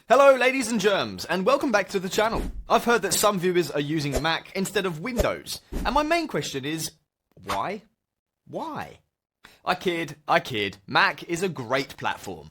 Hello ladies and germs, and welcome back to the channel. I've heard that some viewers are using Mac instead of Windows, and my main question is, why? Why? I kid. Mac is a great platform.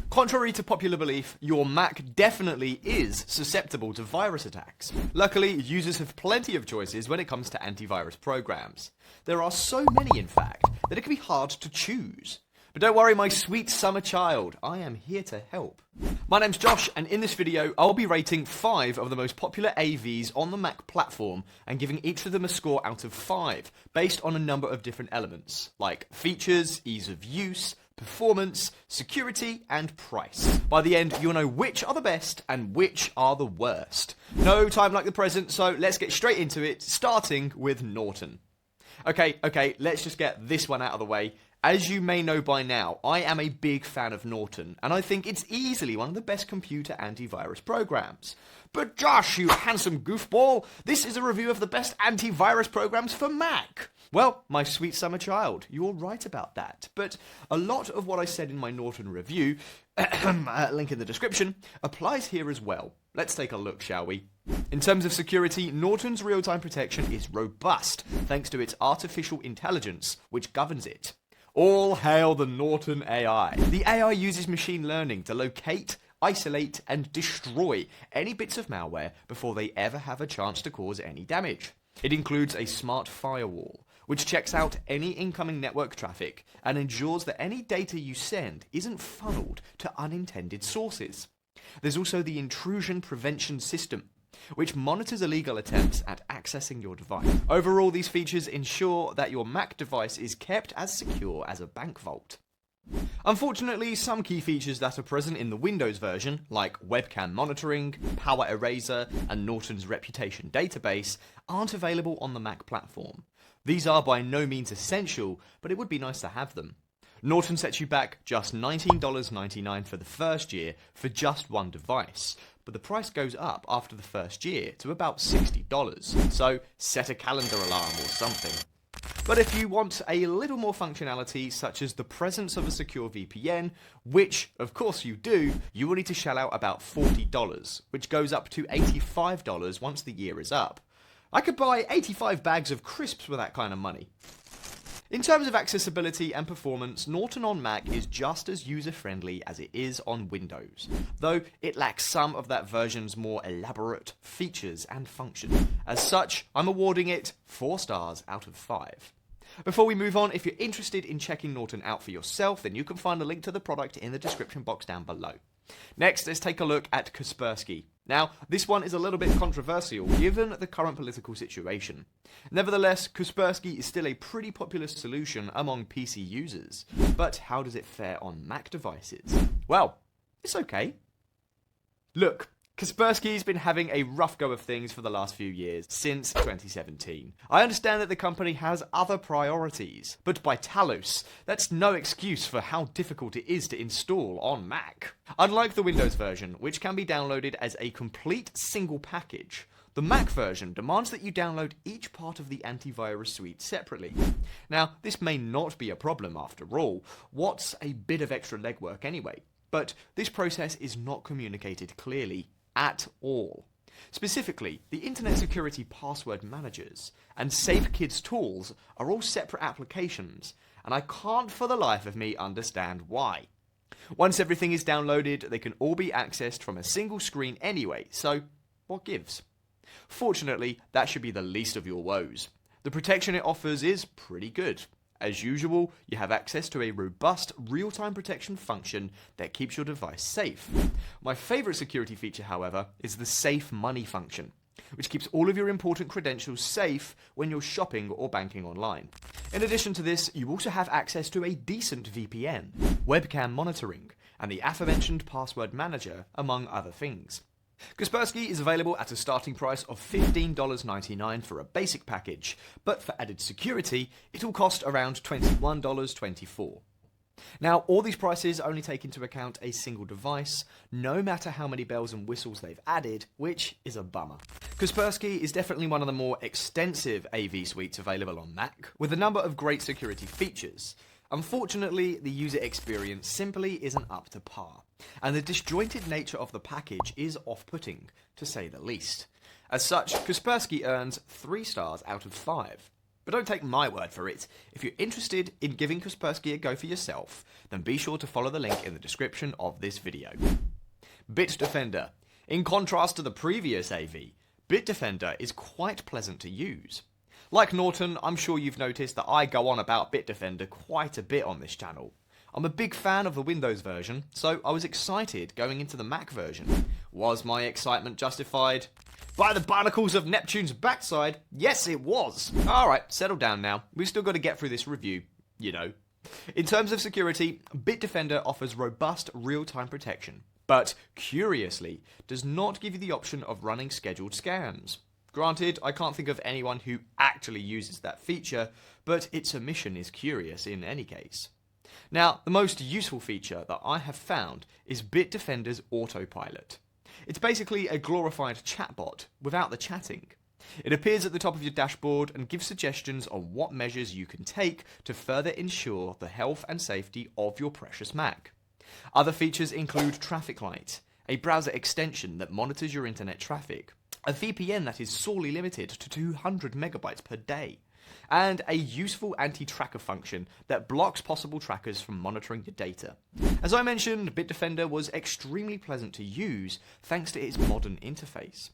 Contrary to popular belief, your Mac definitely is susceptible to virus attacks. Luckily, users have plenty of choices when it comes to antivirus programs. There are so many, in fact, that it can be hard to choose. But don't worry, my sweet summer child, I am here to help. My name's Josh, and in this video, I'll be rating 5 of the most popular AVs on the Mac platform and giving each of them a score out of 5, based on a number of different elements, like features, ease of use, performance, security, and price. By the end, you'll know which are the best and which are the worst. No time like the present, so let's get straight into it, starting with Norton. Okay, let's just get this one out of the way. As you may know by now, I am a big fan of Norton, and I think it's easily one of the best computer antivirus programs. But Josh, you handsome goofball, this is a review of the best antivirus programs for Mac. Well, my sweet summer child, you're right about that. But a lot of what I said in my Norton review, link in the description, applies here as well. Let's take a look, shall we? In terms of security, Norton's real-time protection is robust, thanks to its artificial intelligence, which governs it. All hail the Norton AI. The AI uses machine learning to locate, isolate, and destroy any bits of malware before they ever have a chance to cause any damage. It includes a smart firewall, which checks out any incoming network traffic and ensures that any data you send isn't funneled to unintended sources. There's also the intrusion prevention system, which monitors illegal attempts at accessing your device. Overall, these features ensure that your Mac device is kept as secure as a bank vault. Unfortunately, some key features that are present in the Windows version, like webcam monitoring, power eraser, and Norton's reputation database, aren't available on the Mac platform. These are by no means essential, but it would be nice to have them. Norton sets you back just $19.99 for the first year for just one device, but the price goes up after the first year to about $60, so set a calendar alarm or something. But if you want a little more functionality, such as the presence of a secure VPN, which of course you do, you will need to shell out about $40, which goes up to $85 once the year is up. I could buy 85 bags of crisps with that kind of money. In terms of accessibility and performance, Norton on Mac is just as user-friendly as it is on Windows, though it lacks some of that version's more elaborate features and functions. As such, I'm awarding it 4 stars out of 5. Before we move on, if you're interested in checking Norton out for yourself, then you can find a link to the product in the description box down below. Next, let's take a look at Kaspersky. Now, this one is a little bit controversial given the current political situation. Nevertheless, Kaspersky is still a pretty popular solution among PC users. But how does it fare on Mac devices? Well, it's okay. Look, Kaspersky's been having a rough go of things for the last few years, since 2017. I understand that the company has other priorities, but by Talos, that's no excuse for how difficult it is to install on Mac. Unlike the Windows version, which can be downloaded as a complete single package, the Mac version demands that you download each part of the antivirus suite separately. Now, this may not be a problem after all. What's a bit of extra legwork anyway? But this process is not communicated clearly at all. Specifically, the Internet Security Password Managers and SafeKids tools are all separate applications, and I can't for the life of me understand why. Once everything is downloaded, they can all be accessed from a single screen anyway, so what gives? Fortunately, that should be the least of your woes. The protection it offers is pretty good. As usual, you have access to a robust real-time protection function that keeps your device safe. My favourite security feature, however, is the Safe Money function, which keeps all of your important credentials safe when you're shopping or banking online. In addition to this, you also have access to a decent VPN, webcam monitoring, and the aforementioned password manager, among other things. Kaspersky is available at a starting price of $15.99 for a basic package, but for added security, it'll cost around $21.24. Now, all these prices only take into account a single device, no matter how many bells and whistles they've added, which is a bummer. Kaspersky is definitely one of the more extensive AV suites available on Mac, with a number of great security features. Unfortunately, the user experience simply isn't up to par, and the disjointed nature of the package is off-putting, to say the least. As such, Kaspersky earns 3 stars out of 5. But don't take my word for it. If you're interested in giving Kaspersky a go for yourself, then be sure to follow the link in the description of this video. Bitdefender. In contrast to the previous AV, Bitdefender is quite pleasant to use. Like Norton, I'm sure you've noticed that I go on about Bitdefender quite a bit on this channel. I'm a big fan of the Windows version, so I was excited going into the Mac version. Was my excitement justified? By the barnacles of Neptune's backside, yes it was! Alright, settle down now. We've still got to get through this review, you know. In terms of security, Bitdefender offers robust real-time protection, but, curiously, does not give you the option of running scheduled scans. Granted, I can't think of anyone who actually uses that feature, but its omission is curious in any case. Now, the most useful feature that I have found is Bitdefender's autopilot. It's basically a glorified chatbot without the chatting. It appears at the top of your dashboard and gives suggestions on what measures you can take to further ensure the health and safety of your precious Mac. Other features include Traffic Light, a browser extension that monitors your internet traffic, a VPN that is sorely limited to 200 megabytes per day, and a useful anti-tracker function that blocks possible trackers from monitoring your data. As I mentioned, Bitdefender was extremely pleasant to use thanks to its modern interface.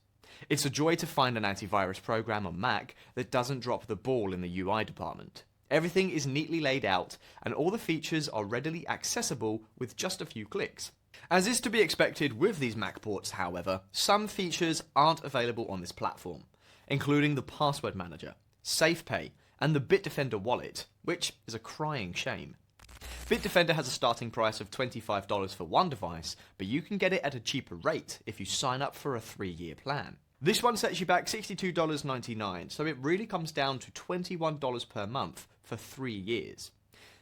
It's a joy to find an antivirus program on Mac that doesn't drop the ball in the UI department. Everything is neatly laid out, and all the features are readily accessible with just a few clicks. As is to be expected with these Mac ports, however, some features aren't available on this platform, including the password manager, SafePay, and the Bitdefender wallet, which is a crying shame. Bitdefender has a starting price of $25 for one device, but you can get it at a cheaper rate if you sign up for a 3-year plan. This one sets you back $62.99, so it really comes down to $21 per month for 3 years.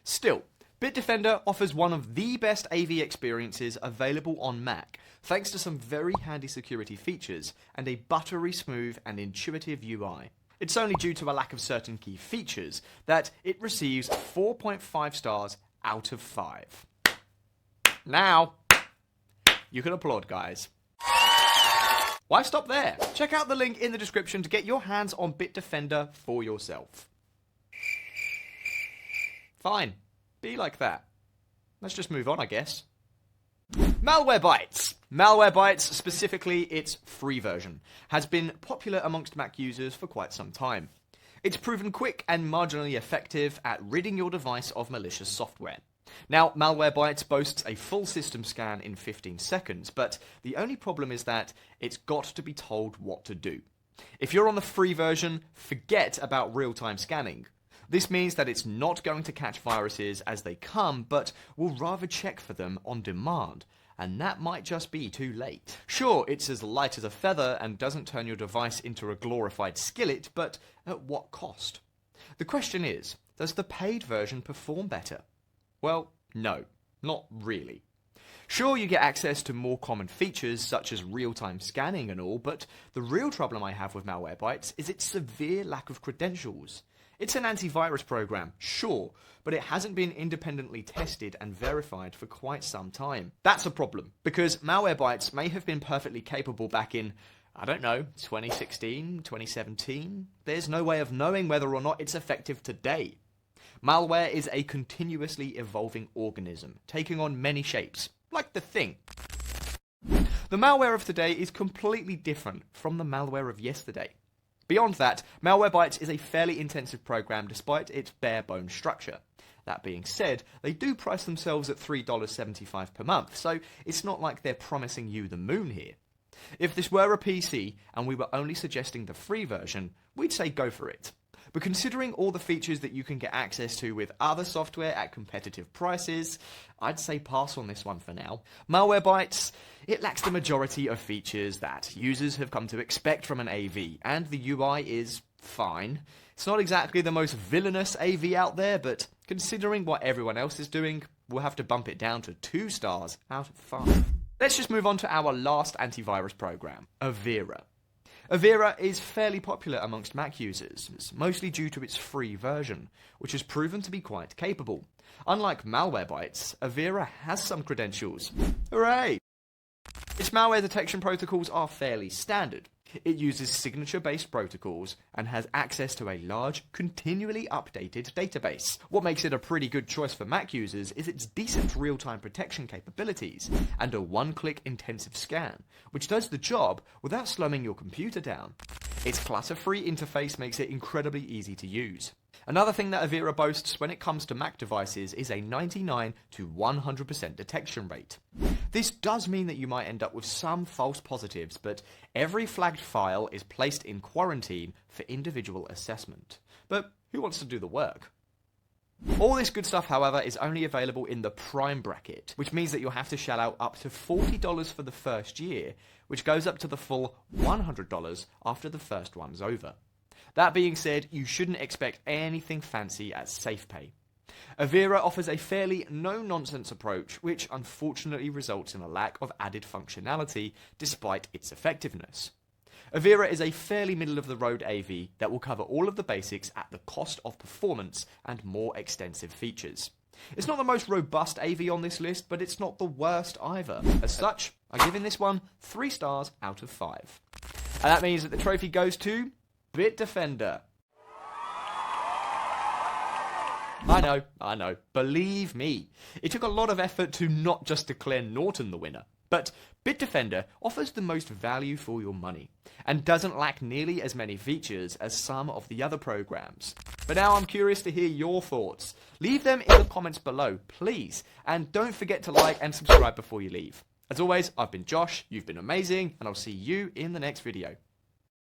Still, Bitdefender offers one of the best AV experiences available on Mac, thanks to some very handy security features and a buttery smooth and intuitive UI. It's only due to a lack of certain key features that it receives 4.5 stars out of 5. Now, you can applaud, guys. Why stop there? Check out the link in the description to get your hands on Bitdefender for yourself. Fine, be like that. Let's just move on, I guess. Malwarebytes. Malwarebytes, specifically its free version, has been popular amongst Mac users for quite some time. It's proven quick and marginally effective at ridding your device of malicious software. Now, Malwarebytes boasts a full system scan in 15 seconds, but the only problem is that it's got to be told what to do. If you're on the free version, forget about real-time scanning. This means that it's not going to catch viruses as they come, but will rather check for them on demand, and that might just be too late. Sure, it's as light as a feather and doesn't turn your device into a glorified skillet, but at what cost? The question is, does the paid version perform better? Well, no, not really. Sure, you get access to more common features such as real-time scanning and all, but the real problem I have with Malwarebytes is its severe lack of credentials. It's an antivirus program, sure, but it hasn't been independently tested and verified for quite some time. That's a problem, because Malwarebytes may have been perfectly capable back in, I don't know, 2016, 2017? There's no way of knowing whether or not it's effective today. Malware is a continuously evolving organism, taking on many shapes, like the Thing. The malware of today is completely different from the malware of yesterday. Beyond that, Malwarebytes is a fairly intensive program despite its bare-bones structure. That being said, they do price themselves at $3.75 per month, so it's not like they're promising you the moon here. If this were a PC and we were only suggesting the free version, we'd say go for it. But considering all the features that you can get access to with other software at competitive prices, I'd say pass on this one for now. Malwarebytes, it lacks the majority of features that users have come to expect from an AV, and the UI is fine. It's not exactly the most villainous AV out there, but considering what everyone else is doing, we'll have to bump it down to 2 stars out of 5. Let's just move on to our last antivirus program, Avira. Avira is fairly popular amongst Mac users, mostly due to its free version, which has proven to be quite capable. Unlike Malwarebytes, Avira has some credentials. Hooray! Its malware detection protocols are fairly standard. It uses signature-based protocols and has access to a large, continually updated database. What makes it a pretty good choice for Mac users is its decent real-time protection capabilities and a one-click intensive scan, which does the job without slowing your computer down. Its clutter-free interface makes it incredibly easy to use. Another thing that Avira boasts when it comes to Mac devices is a 99 to 100% detection rate. This does mean that you might end up with some false positives, but every flagged file is placed in quarantine for individual assessment. But who wants to do the work? All this good stuff, however, is only available in the Prime bracket, which means that you'll have to shell out up to $40 for the first year, which goes up to the full $100 after the first one's over. That being said, you shouldn't expect anything fancy at SafePay. Avira offers a fairly no-nonsense approach, which unfortunately results in a lack of added functionality despite its effectiveness. Avira is a fairly middle-of-the-road AV that will cover all of the basics at the cost of performance and more extensive features. It's not the most robust AV on this list, but it's not the worst either. As such, I'm giving this one 3 stars out of 5. And that means that the trophy goes to Bitdefender. I know. Believe me, it took a lot of effort to not just declare Norton the winner. But Bitdefender offers the most value for your money, and doesn't lack nearly as many features as some of the other programs. But now I'm curious to hear your thoughts. Leave them in the comments below, please, and don't forget to like and subscribe before you leave. As always, I've been Josh, you've been amazing, and I'll see you in the next video.